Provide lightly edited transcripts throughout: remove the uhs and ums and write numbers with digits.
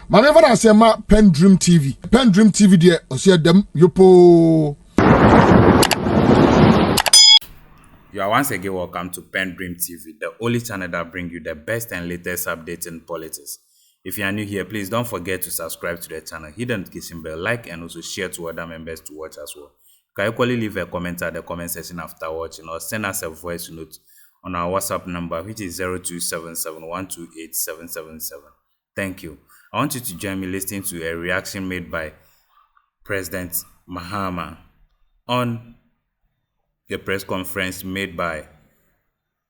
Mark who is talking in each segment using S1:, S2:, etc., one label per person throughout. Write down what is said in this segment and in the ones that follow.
S1: Manever I say ma PENDREAM TV. PENDREAM TV there, osia dem yopo.
S2: You are once again welcome to PENDREAM TV, the only channel that brings you the best and latest updates in politics. If you are new here, please don't forget to subscribe to the channel, hit the notification bell, like, and also share to other members to watch as well. You can equally leave a comment at the comment section after watching, or send us a voice note on our WhatsApp number, which is 0277128777. Thank you. I want you to join me listening to a reaction made by President Mahama on the press conference made by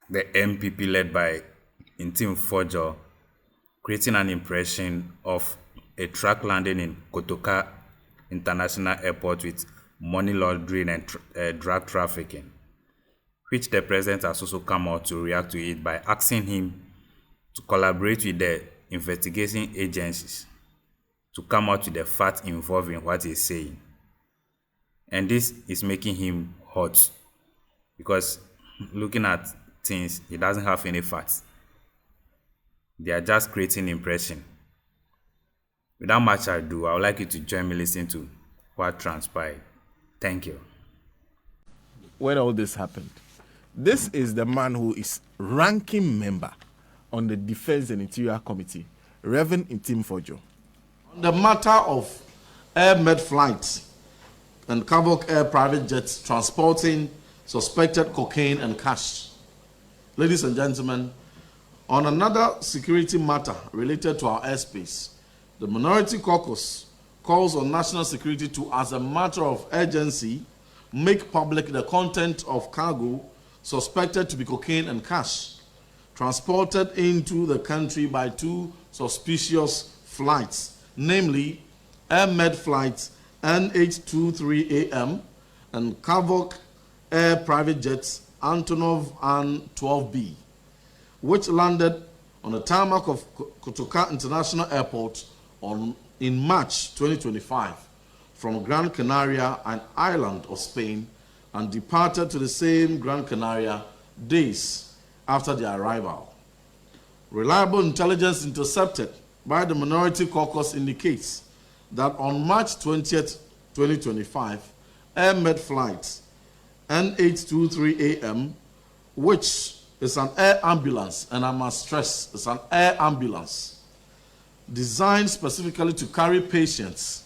S2: the NPP led by Intim Fojo, creating an impression of a truck landing in Kotoka International Airport with money laundering and drug trafficking, which the president has also come out to react to it by asking him to collaborate with the investigation agencies to come out with the facts involving what he's saying. And this is making him hot because looking at things, he doesn't have any facts. They are just creating impression. Without much ado, I would like you to join me listening to what transpired. Thank you.
S3: When all this happened, this is the man who is ranking member on the Defense and Interior Committee, Reverend Intim Fojo.
S4: On the matter of air med flights and Cargo Air private jets transporting suspected cocaine and cash. Ladies and gentlemen, on another security matter related to our airspace, the Minority Caucus calls on national security to, as a matter of urgency, make public the content of cargo suspected to be cocaine and cash transported into the country by two suspicious flights, namely Air Med flights NH23AM and Cargo Air private jets Antonov and 12B, which landed on the tarmac of Kotoka International Airport in March 2025 from Gran Canaria, an island of Spain, and departed to the same Gran Canaria days after their arrival. Reliable intelligence intercepted by the Minority Caucus indicates that on March 20th, 2025, Air Med flights NH23AM, which is an air ambulance, and I must stress, it's an air ambulance designed specifically to carry patients,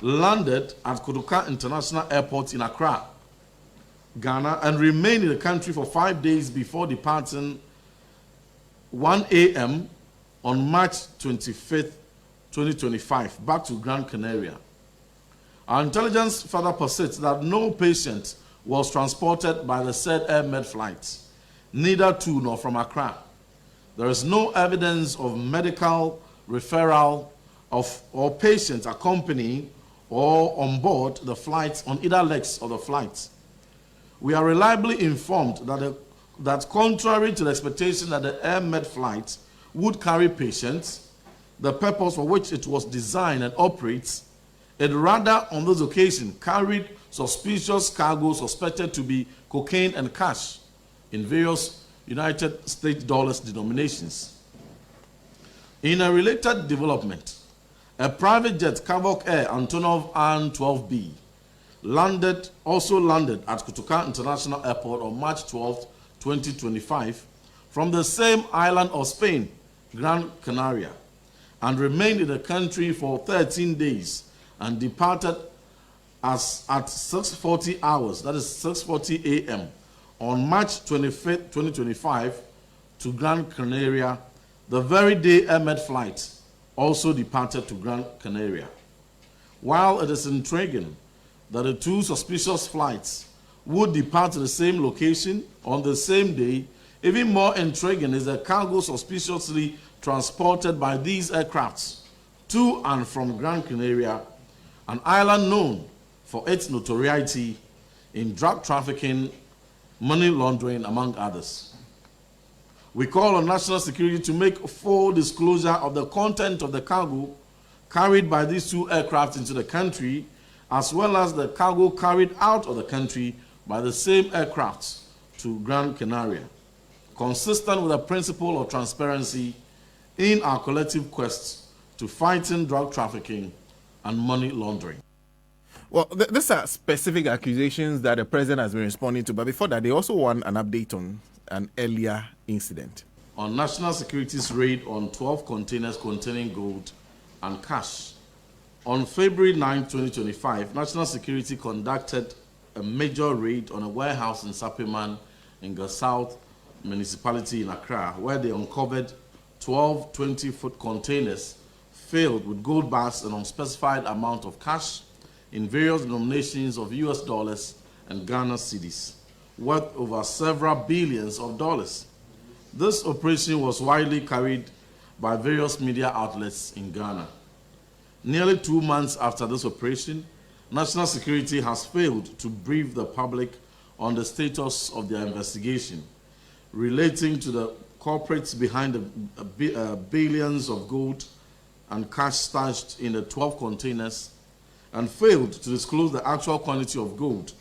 S4: landed at Kotoka International Airport in Accra, Ghana, and remained in the country for 5 days before departing 1 a.m. on March 25th, 2025, back to Gran Canaria. Our intelligence further persists that no patient was transported by the said Air Med flights, neither to nor from Accra. There is no evidence of medical referral of or patients accompanying or on board the flights on either legs of the flight. We are reliably informed that contrary to the expectation that the Air Med flight would carry patients, the purpose for which it was designed and operates, it rather on this occasion carried suspicious cargo suspected to be cocaine and cash in various United States dollars denominations. In a related development, a private jet, Cargo Air Antonov and 12B, also landed at Kotoka International Airport on March 12, 2025, from the same island of Spain, Gran Canaria, and remained in the country for 13 days and departed at 6:40 hours, that is 6:40 a.m., on March 25th, 2025, to Gran Canaria. The very day Air Med flight also departed to Gran Canaria. While it is intriguing that the two suspicious flights would depart to the same location on the same day, even more intriguing is the cargo suspiciously transported by these aircrafts to and from Gran Canaria, an island known for its notoriety in drug trafficking, money laundering, among others. We call on national security to make full disclosure of the content of the cargo carried by these two aircraft into the country, as well as the cargo carried out of the country by the same aircraft to Gran Canaria, consistent with the principle of transparency in our collective quest to fighting drug trafficking and money laundering.
S3: Well, these are specific accusations that the president has been responding to, but before that, they also want an update on an earlier incident.
S4: On National Security's raid on 12 containers containing gold and cash. On February 9, 2025, National Security conducted a major raid on a warehouse in Sapiman in the South Municipality in Accra, where they uncovered 12 20-foot containers filled with gold bars and unspecified amount of cash in various denominations of US dollars and Ghana cedis, worth over several billions of dollars. This operation was widely carried by various media outlets in Ghana. Nearly 2 months after this operation, National Security has failed to brief the public on the status of their investigation relating to the corporates behind the billions of gold and cash stashed in the 12 containers, and failed to disclose the actual quantity of gold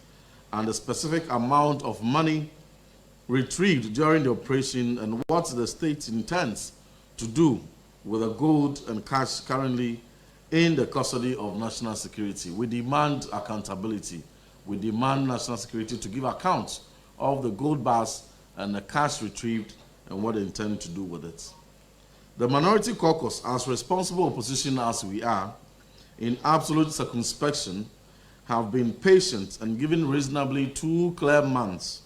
S4: and the specific amount of money retrieved during the operation and what the state intends to do with the gold and cash currently in the custody of National Security. We demand accountability. We demand National Security to give account of the gold bars and the cash retrieved and what they intend to do with it. The minority caucus, as responsible opposition as we are, in absolute circumspection, have been patient and given reasonably 2 clear months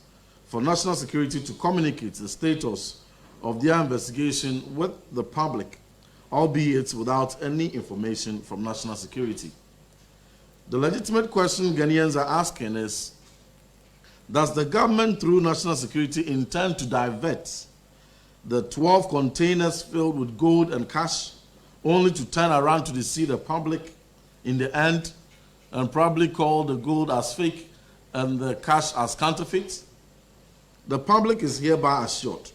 S4: for National Security to communicate the status of their investigation with the public, albeit without any information from National Security. The legitimate question Ghanaians are asking is, does the government through National Security intend to divert the 12 containers filled with gold and cash only to turn around to deceive the public in the end and probably call the gold as fake and the cash as counterfeit? The public is hereby assured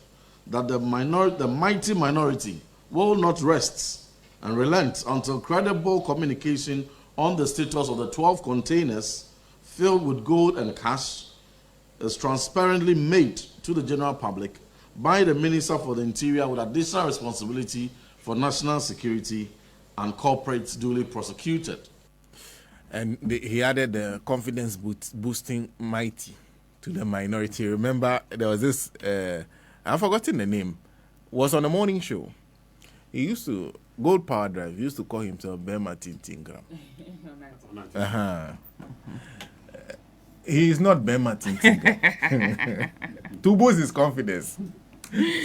S4: that the mighty minority will not rest and relent until credible communication on the status of the 12 containers filled with gold and cash is transparently made to the general public by the Minister for the Interior with additional responsibility for national security and corporates duly prosecuted.
S3: And he added the confidence boosting mighty to the minority. Remember, there was this, I've forgotten the name, was on a morning show. He used to, Gold Power Drive, he used to call himself Bema Tintingram. He is not Bema Tintingram. To boost his confidence.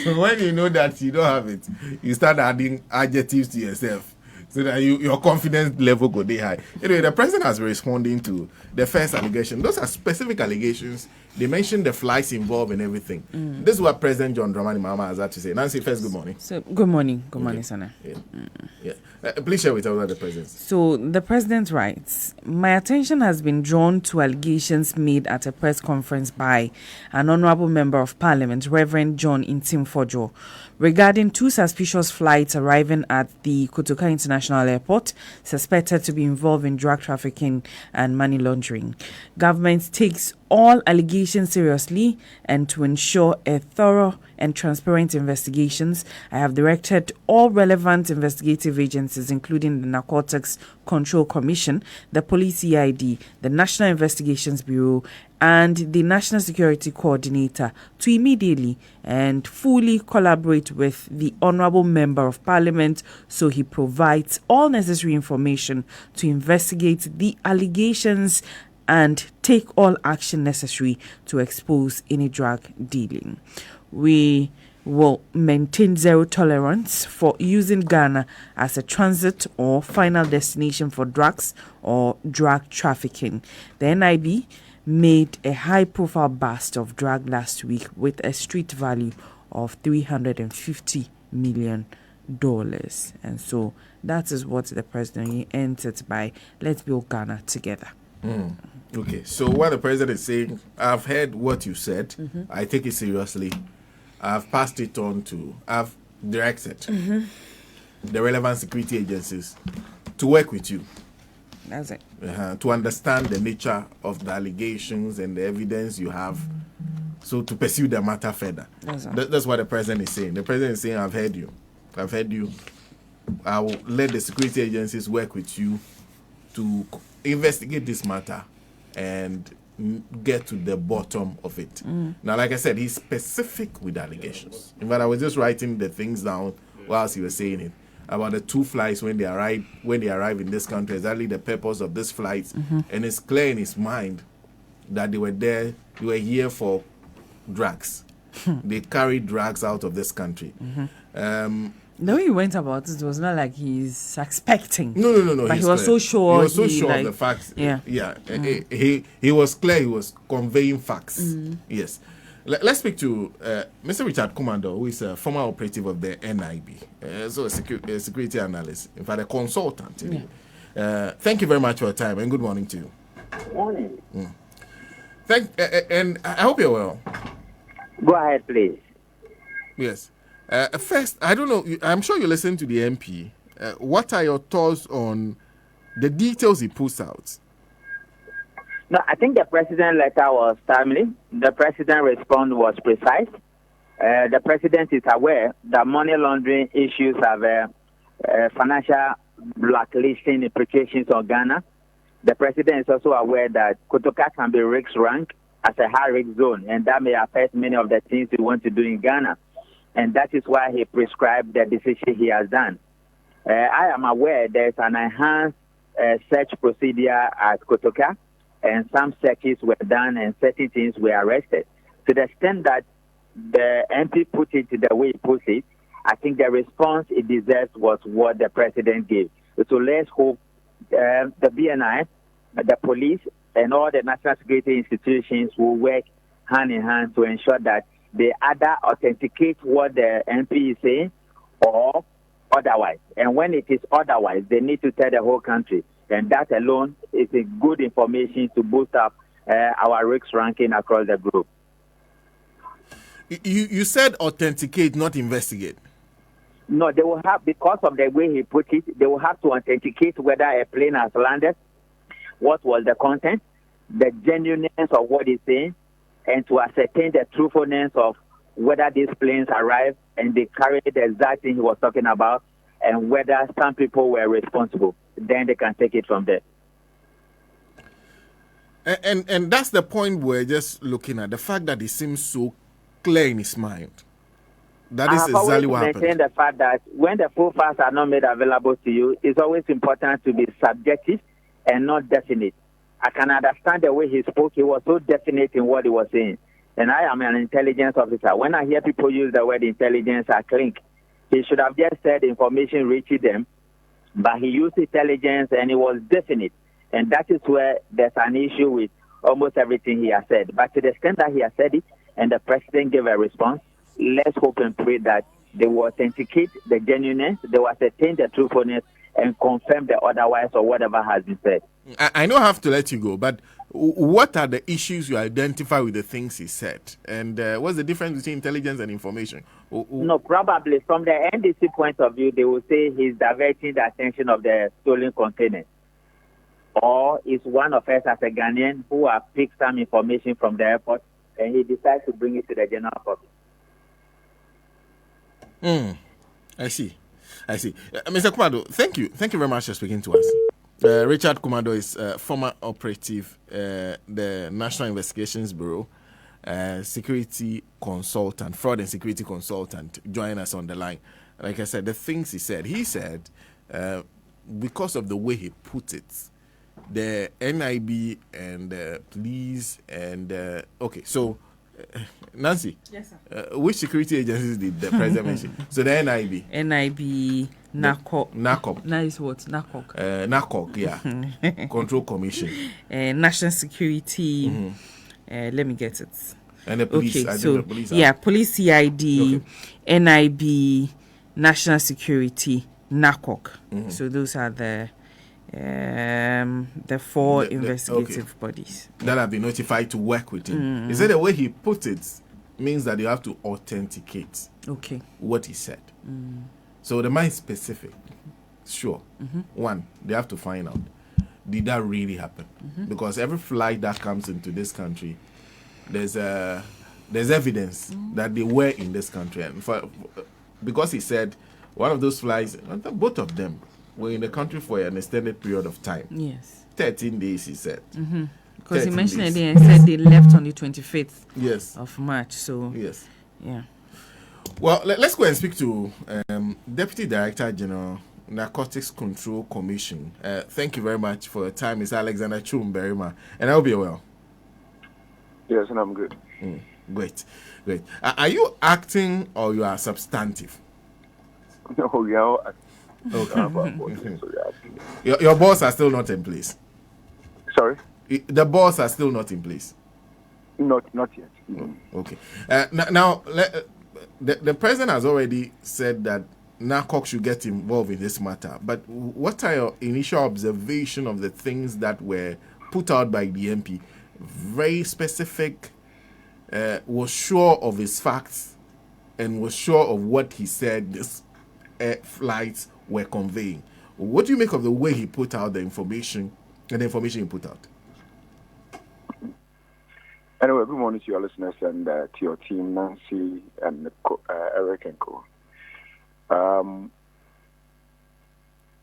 S3: So when you know that you don't have it, you start adding adjectives to yourself so that your confidence level go day high. Anyway, the president has been responding to the first allegation. Those are specific allegations. They mentioned the flights involved and everything. This is what President John Dramani Mahama has had to say. Nancy, first, good morning.
S5: So, good morning. Good morning, Sana.
S3: Yeah. Please share with us what the president.
S5: So, the president writes, my attention has been drawn to allegations made at a press conference by an honorable member of parliament, Reverend John Intim Fojo, regarding 2 suspicious flights arriving at the Kotoka International Airport, suspected to be involved in drug trafficking and money laundering. Government takes all allegations seriously, and to ensure a thorough and transparent investigations, I have directed all relevant investigative agencies, including the Narcotics Control Commission, the Police EID, the National Investigations Bureau, and the National Security Coordinator, to immediately and fully collaborate with the Honourable Member of Parliament so he provides all necessary information to investigate the allegations and take all action necessary to expose any drug dealing. We will maintain zero tolerance for using Ghana as a transit or final destination for drugs or drug trafficking. The NIB made a high-profile bust of drug last week with a street value of $350 million. And so that is what the president entered by Let's Build Ghana Together.
S3: Okay, so what the president is saying, I've heard what you said. I take it seriously. I've passed it on to, I've directed the relevant security agencies to work with you.
S5: That's it.
S3: To understand the nature of the allegations and the evidence you have, so to pursue the matter further. That's what the president is saying. The president is saying, I've heard you. I will let the security agencies work with you to investigate this matter and get to the bottom of it. Now, like I said, he's specific with allegations. In fact, I was just writing the things down whilst he was saying it about the 2 flights when they arrive in this country, exactly the purpose of this flights, and it's clear in his mind that they were here for drugs. They carried drugs out of this country.
S5: The way he went about it was not like he's suspecting.
S3: No.
S5: But he was so sure.
S3: He was so sure of the facts.
S5: Yeah.
S3: He was clear. He was conveying facts. Yes. Let's speak to Mr. Richard Kumando, who is a former operative of the NIB, so a security analyst, in fact, a consultant. Thank you very much for your time, and good morning to you.
S6: Morning.
S3: And I hope you're well.
S6: Go ahead, please.
S3: Yes. First, I don't know, I'm sure you listened to the MP. What are your thoughts on the details he puts out?
S6: No, I think the president letter was timely. The president response was precise. The president is aware that money laundering issues have financial blacklisting implications on Ghana. The president is also aware that Kotoka can be risk ranked as a high risk zone, and that may affect many of the things we want to do in Ghana. And that is why he prescribed the decision he has done. I am aware there's an enhanced search procedure at Kotoka, and some searches were done and certain things were arrested. To the extent that the MP put it the way he put it, I think the response it deserves was what the president gave. So let's hope the BNI, the police, and all the national security institutions will work hand in hand to ensure that they either authenticate what the MP is saying or otherwise. And when it is otherwise, they need to tell the whole country. And that alone is a good information to boost up our risk ranking across the group.
S3: You said authenticate, not investigate.
S6: No, they will have, because of the way he put it, they will have to authenticate whether a plane has landed, what was the content, the genuineness of what he's saying, and to ascertain the truthfulness of whether these planes arrived and they carried the exact thing he was talking about, and whether some people were responsible. Then they can take it from there.
S3: And that's the point we're just looking at, the fact that it seems so clear in his mind. That is exactly what happened. I
S6: maintain the fact that when the full facts are not made available to you, it's always important to be subjective and not definite. I can understand the way he spoke. He was so definite in what he was saying. And I am an intelligence officer. When I hear people use the word intelligence, I clink. He should have just said information reaching them, but he used intelligence and it was definite. And that is where there's an issue with almost everything he has said. But to the extent that he has said it and the president gave a response, let's hope and pray that they will authenticate the genuineness, they will ascertain the truthfulness, and confirm the otherwise or whatever has been said.
S3: I don't have to let you go, but what are the issues you identify with the things he said? And what's the difference between intelligence and information?
S6: No, probably from the NDC point of view, they will say he's diverting the attention of the stolen containers. Or is one of us as a Ghanaian who have picked some information from the airport and he decides to bring it to the general public.
S3: I see. Mr. Kumado, thank you very much for speaking to us. Richard Kumado is former operative, the National Investigations Bureau, security consultant, fraud and security consultant, join us on the line. Like I said, the things he said, because of the way he put it, the NIB and the police and, okay, so Nancy,
S5: yes, sir.
S3: Which security agencies did the president mention? So the NIB,
S5: NACOC.
S3: That
S5: is what? NACOC.
S3: NACOC, yeah. Control Commission.
S5: National Security. Let me get it.
S3: And the police.
S5: Okay, so police CID, okay. NIB, National Security, NACOC. So those are the four investigative bodies
S3: that have been notified to work with him. He said the way he put it means that you have to authenticate what he said. So the man is specific. Sure. One, they have to find out, did that really happen? Because every flight that comes into this country, there's evidence that they were in this country. And because he said one of those flights, both of them were in the country for an extended period of time.
S5: Yes.
S3: 13 days, he said.
S5: Because he
S3: 13
S5: mentioned
S3: days.
S5: it and said they left on the 25th
S3: Yes.
S5: of March. So,
S3: Yes.
S5: yeah.
S3: Well, let's go and speak to Deputy Director General, Narcotics Control Commission. Thank you very much for your time, Mr. Alexander Chumberima. And I hope you're well.
S7: Yes, and I'm good.
S3: Great. Are you acting or you are substantive?
S7: No, yeah.
S3: Okay. Your boss are still not in place.
S7: Sorry?
S3: The boss are still not in place.
S7: Not yet.
S3: Okay. Now, the president has already said that Narcotics should get involved in this matter. But what are your initial observation of the things that were put out by the MP? Very specific, was sure of his facts, and was sure of what he said these flights were conveying. What do you make of the way he put out the information and the information he put out?
S7: Anyway, good morning to your listeners and to your team, Nancy and Eric and co.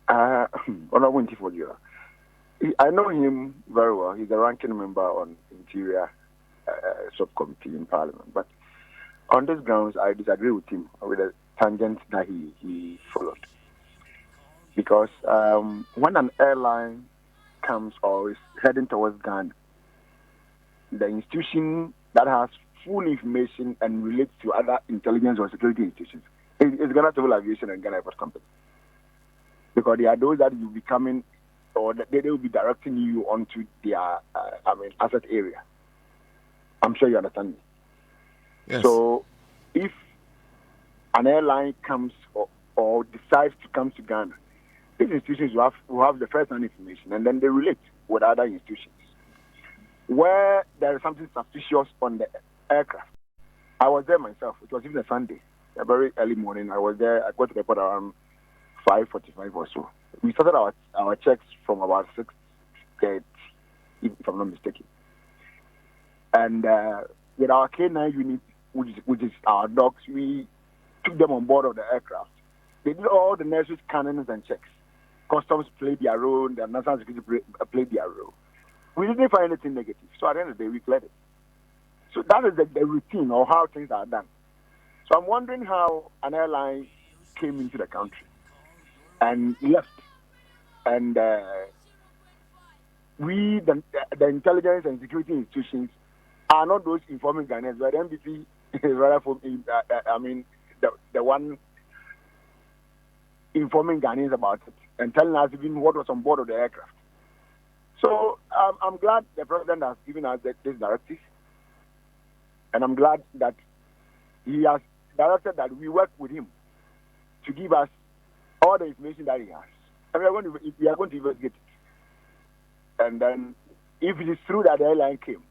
S7: Honorable Ntifodio, I know him very well. He's a ranking member on Interior Subcommittee in Parliament. But on this grounds, I disagree with him with the tangent that he followed. Because when an airline comes or is heading towards Ghana, the institution that has full information and relates to other intelligence or security institutions is Ghana Civil Aviation and Ghana Airport Company. Because they are those that will be coming or they will be directing you onto their asset area. I'm sure you understand me.
S3: Yes.
S7: So if an airline comes or decides to come to Ghana, these institutions will have the first-hand information, and then they relate with other institutions. Where there is something suspicious on the aircraft, I was there myself. It was even a Sunday, a very early morning. I was there. I got to the airport around 5:45 or so. We started our checks from about 6:30, if I'm not mistaken. And with our K9 unit, which is our dogs, we took them on board of the aircraft. They did all the necessary scannings and checks. Customs played their role, the national security played their role. We didn't find anything negative. So at the end of the day, we cleared it. So that is the routine or how things are done. So I'm wondering how an airline came into the country and left. And we, the intelligence and security institutions, are not those informing Ghanaians, but the NPP is rather the one informing Ghanaians about it and telling us even what was on board of the aircraft. So I'm glad the president has given us this directive, and I'm glad that he has directed that we work with him to give us all the information that he has. And we are going to investigate it. And then if it is true that the airline came,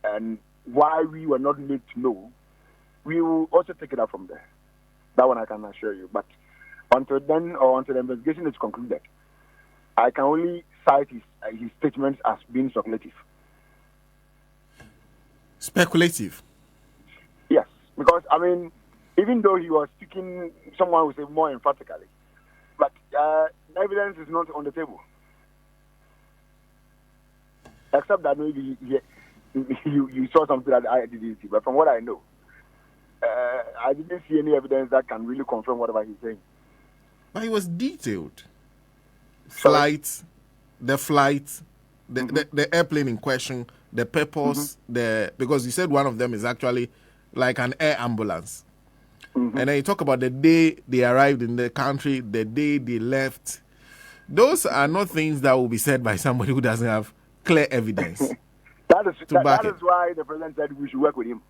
S7: and why we were not made to know, we will also take it up from there. That one I can assure you. But until then, or until the investigation is concluded, I can only cite his statements as being speculative.
S3: Speculative?
S7: Yes, because, even though he was speaking, someone would say more emphatically, but the evidence is not on the table. Except that maybe you saw something that I didn't see. But from what I know, I didn't see any evidence that can really confirm whatever he's saying. But
S3: it was detailed. The flight, the airplane in question, the purpose, because you said one of them is actually like an air ambulance. And then you talk about the day they arrived in the country, the day they left. Those are not things that will be said by somebody who doesn't have clear evidence.
S7: That is why the president said we should work with him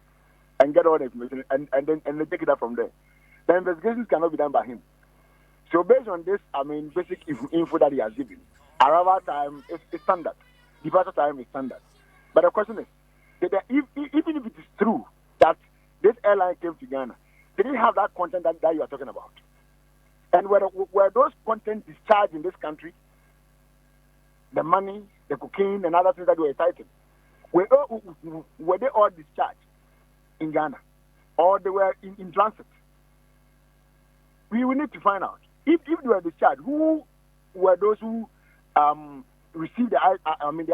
S7: and get all the information and then take it up from there. The investigations cannot be done by him. So based on this, basic info that he has given, arrival time is standard. Departure time is standard. But the question is, even if it is true that this airline came to Ghana, they didn't have that content that you are talking about. And were those content discharged in this country? The money, the cocaine, and other things that were cited, were they all discharged in Ghana? Or they were in transit? we will need to find out if they were discharged, who were those who received the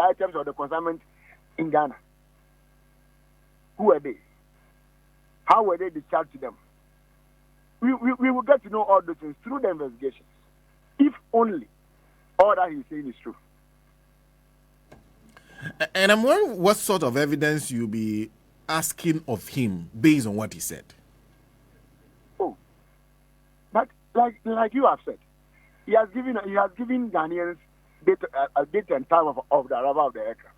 S7: items or the consignment in Ghana. Who were they? How were they discharged to them? We will get to know all those things through the investigations. If only all that he's saying is true.
S3: And I'm wondering what sort of evidence you'll be asking of him based on what he said.
S7: Oh, but like you have said, he has given Ghanaians a date and time of the arrival of the aircraft.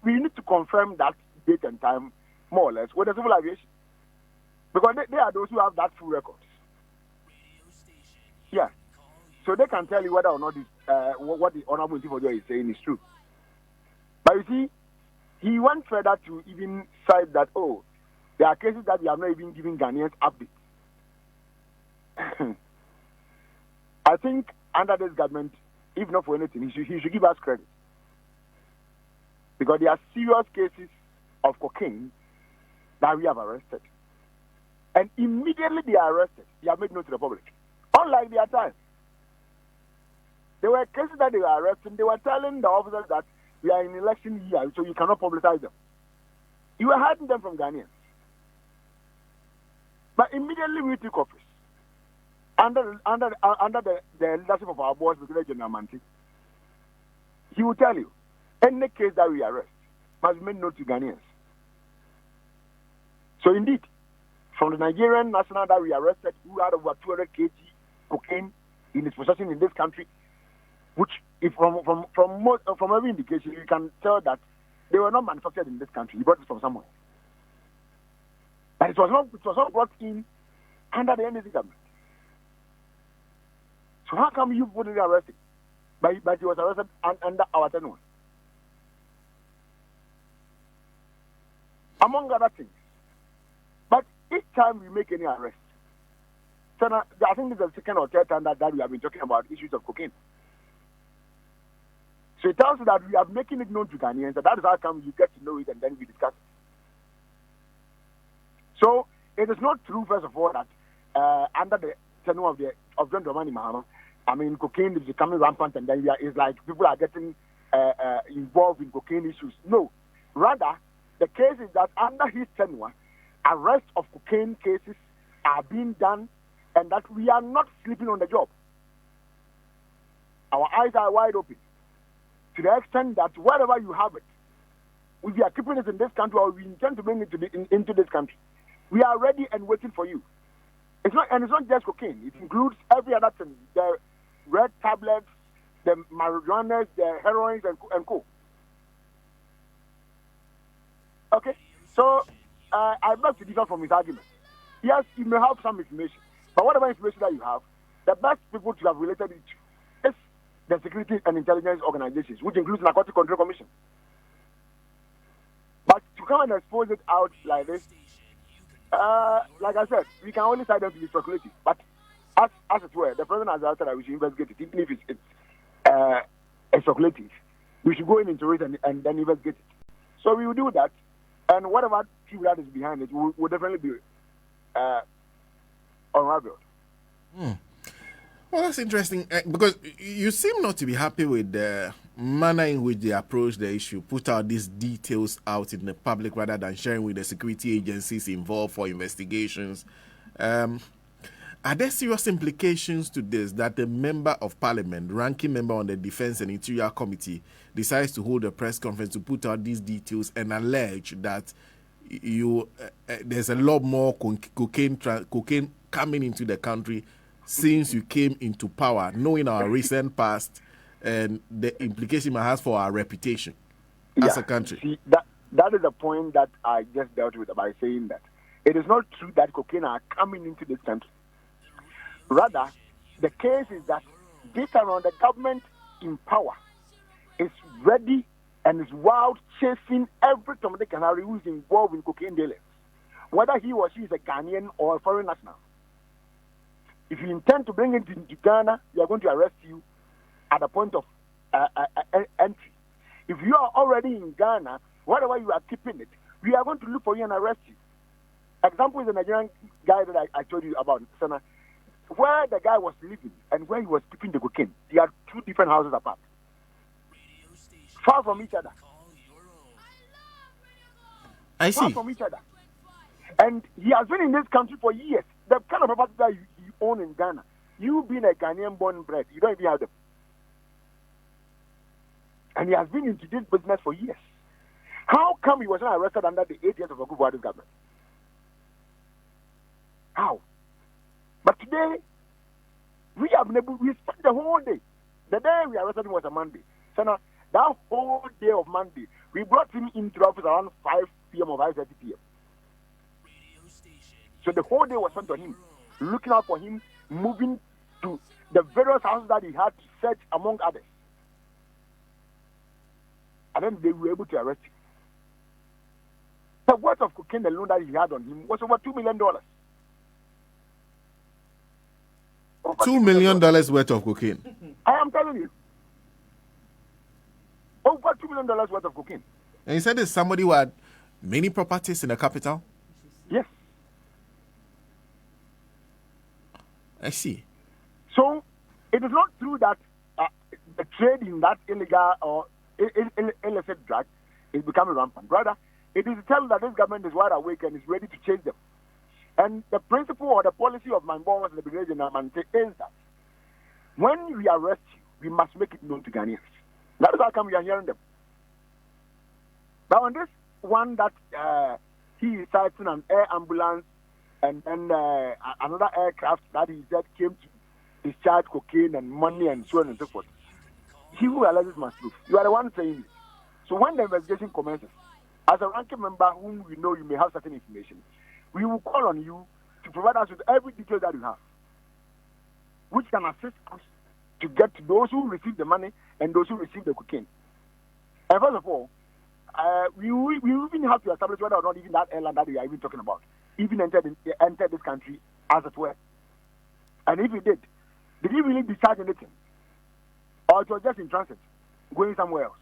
S7: We need to confirm that date and time more or less with the civil aviation, because they are those who have that full records. Yeah, so they can tell you whether or not this, what the Honorable Intifodio is saying is true. But you see, he went further to even cite that, there are cases that we have not even given Ghanaians updates. I think under this government, if not for anything, he should give us credit. Because there are serious cases of cocaine that we have arrested. And immediately they are arrested, they are made known to the public. Unlike their time. There were cases that they were arresting, they were telling the officers that we are in election year, so you cannot publicize them. You were hiding them from Ghanaians. But immediately we took office, under the leadership of our boss, Brigadier General Manti, he will tell you, any case that we arrest must be made known to Ghanaians. So indeed, from the Nigerian national that we arrested, who had over 200 kg cocaine in his possession in this country, which, if from every indication, you can tell that they were not manufactured in this country. He brought it from somewhere. But it was not brought in under the NDC government. So how come you wouldn't arrest him? But he was arrested under our tenure. Among other things. But each time we make any arrest, so now, I think this is the second or third time that we have been talking about issues of cocaine. So it tells you that we are making it known to Ghanaians, and that is how come you get to know it and then we discuss it. So it is not true, first of all, that under the tenure of John Dramani Mahama, cocaine is becoming rampant, and then it's like people are getting involved in cocaine issues. No. Rather, the case is that under his tenure, arrest of cocaine cases are being done, and that we are not sleeping on the job. Our eyes are wide open, to the extent that wherever you have it, if we are keeping it in this country or we intend to bring it into this country, we are ready and waiting for you. It's not just cocaine. It includes every other thing: the red tablets, the marijuana, the heroin, and co. Okay, so I beg to differ from his argument. Yes, you may have some information, but whatever information that you have, the best people to have related it to is the security and intelligence organizations, which includes Narcotics Control Commission. But to come and expose it out like this, like I said, we can only cite them to be speculative. But as it were, the president has asked that we should investigate it, even if it's speculative. We should go into it and then investigate it. So we will do that, and whatever truth that is behind it will definitely be unraveled.
S3: Well, that's interesting, because you seem not to be happy with the manner in which they approach the issue, put out these details out in the public rather than sharing with the security agencies involved for investigations. Are there serious implications to this, that the member of parliament, ranking member on the Defense and Interior Committee, decides to hold a press conference to put out these details and allege that there's a lot more cocaine coming into the country since you came into power, knowing our recent past and the implication it has for our reputation as a country?
S7: See, that is the point that I just dealt with by saying that it is not true that cocaine are coming into this country. Rather, the case is that this around the government in power is ready and is wild chasing every Tomate Canary who is involved in cocaine dealings, whether he or she is a Ghanaian or a foreign national. If you intend to bring it into Ghana, we are going to arrest you at the point of entry. If you are already in Ghana, wherever you are keeping it, we are going to look for you and arrest you. Example is the Nigerian guy that I told you about, Sana. where the guy was living and where he was keeping the cocaine, they are 2 different houses apart, far from each other.
S3: I
S7: Far
S3: see.
S7: from each other. And he has been in this country for years. The kind of property that you own in Ghana, you being a Ghanaian born and bred, you don't even have them. And he has been into this business for years. How come he was not arrested under the 8 years of Akufuado's government? How? But today, we have been able, we spent the whole day. The day we arrested him was a Monday. So now, that whole day of Monday, we brought him into the office around 5 p.m. or 5:30 p.m. So the whole day was spent on him, looking out for him, moving to the various houses that he had to search, among others. And then they were able to arrest him. The worth of cocaine alone that he had on him was over $2 million. Over
S3: $2 million worth of cocaine.
S7: I am telling you. Over $2 million worth of cocaine.
S3: And you said there's somebody who had many properties in the capital?
S7: Yes.
S3: I see.
S7: So it is not true that the trade in that illegal or illicit drug is becoming rampant. Rather, it is to tell that this government is wide awake and is ready to change them. And the principle or the policy of my boss, the Brigadier Namante, is that when we arrest you, we must make it known to Ghanaians. That is how come we are hearing them. But on this one that he is citing an air ambulance and then another aircraft that he said came to discharge cocaine and money and so on and so forth, he who alleges must prove. You are the one saying it. So when the investigation commences, as a ranking member whom we know you may have certain information, we will call on you to provide us with every detail that you have, which can assist us to get to those who receive the money and those who receive the cocaine. And first of all, we even have to establish whether or not even that airline that we are even talking about even entered this country as it were. And if he did he really discharge anything? Or it was just in transit, going somewhere else?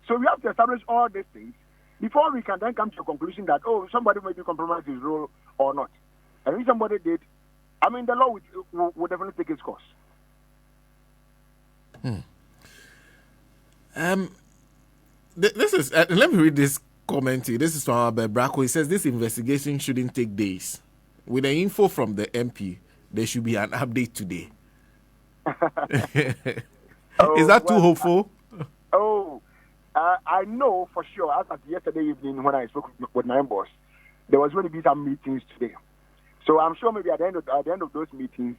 S7: So we have to establish all these things before we can then come to a conclusion that, oh, somebody may be compromised his role or not. And if somebody did, I mean, the law would definitely take its course.
S3: This is let me read this comment to you. This is from Albert Bracco. He says this investigation shouldn't take days. With the info from the MP, there should be an update today. Is that too hopeful?
S7: I know for sure, as of yesterday evening when I spoke with my boss, there was going to be some meetings today. So I'm sure maybe at the end of those meetings,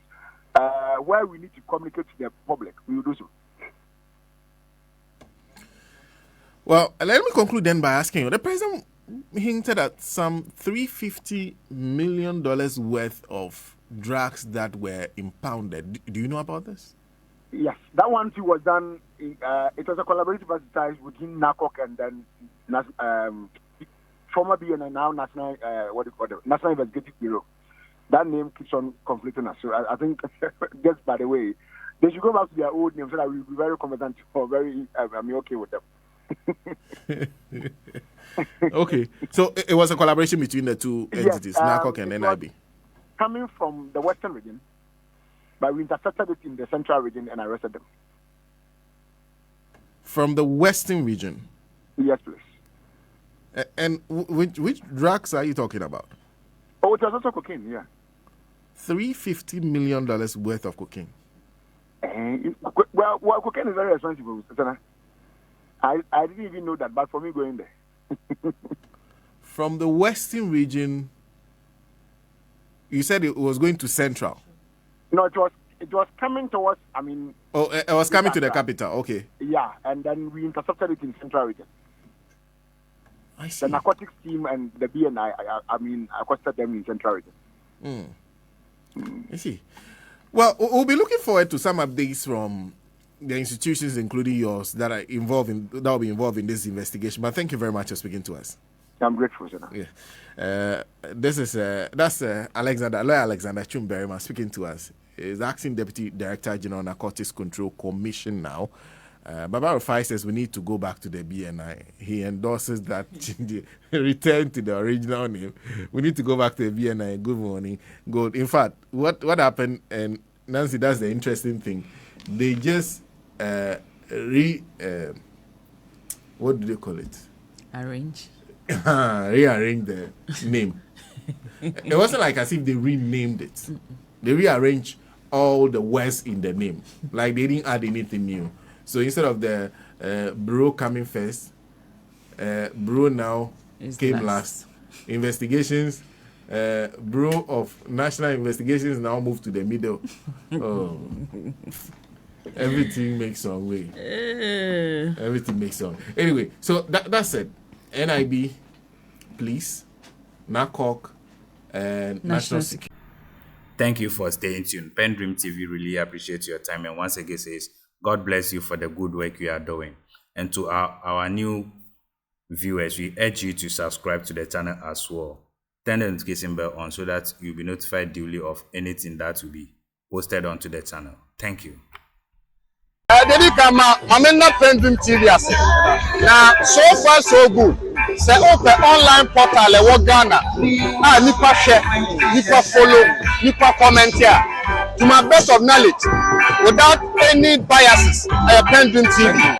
S7: where we need to communicate to the public, we will do so.
S3: Well, let me conclude then by asking you. The president hinted at some $350 million worth of drugs that were impounded. Do you know about this?
S7: Yes, that one too was done. It was a collaborative exercise between Narcotics and then former BNN, now National National Investigative Bureau. That name keeps on conflicting us. So I think, just by the way, they should go back to their old name so that we'll be very competent or very okay with them.
S3: Okay, so it was a collaboration between the two entities, Narcotics and NIB.
S7: Coming from the Western region, but we intercepted it in the Central region and arrested them.
S3: From the Western region?
S7: Yes, please.
S3: And which drugs are you talking about?
S7: Oh, it was also cocaine, yeah.
S3: $350 million worth of cocaine.
S7: Well, cocaine is very expensive. I didn't even know that, but for me going there.
S3: From the Western region, you said it was going to Central.
S7: No, it was coming towards, I mean...
S3: Oh, it was coming to the capital, okay.
S7: Yeah, and then we intercepted it in Central region.
S3: I see.
S7: The narcotics team and the BNI, I accosted them in Central region.
S3: I see. Well, we'll be looking forward to some updates from the institutions, including yours, that will be involved in this investigation. But thank you very much for speaking to us.
S7: I'm grateful, sir.
S3: Yeah. That's lawyer Alexander Chumberima speaking to us. He's acting Deputy Director General Narcotics Control Commission now. Baba Rufai says we need to go back to the BNI. He endorses that return to the original name. We need to go back to the BNI. Good morning. Good. In fact, what happened, and Nancy, that's the interesting thing. They just what do they call it?
S5: Arrange.
S3: Rearrange the name. It wasn't like as if they renamed it. They rearranged all the words in the name. Like they didn't add anything new. So instead of the bureau coming first, bureau now came last. Investigations, Bureau of National Investigations now moved to the middle. Oh. Everything makes some way. Everything makes some. Anyway, so that's it. NIB, police, Narcotics, and National Security.
S2: Thank you for staying tuned. PENDREAM TV really appreciates your time, and once again says, God bless you for the good work you are doing. And to our new viewers, we urge you to subscribe to the channel as well. Turn the notification bell on so that you'll be notified duly of anything that will be posted onto the channel. Thank you.
S8: Dedi kama mamena PENDREAM TV ase. Na so far so good. Say open online portal e wo Ghana. Nipa share, nipa follow, nipa comment here. To my best of knowledge, without any biases, PENDREAM TV.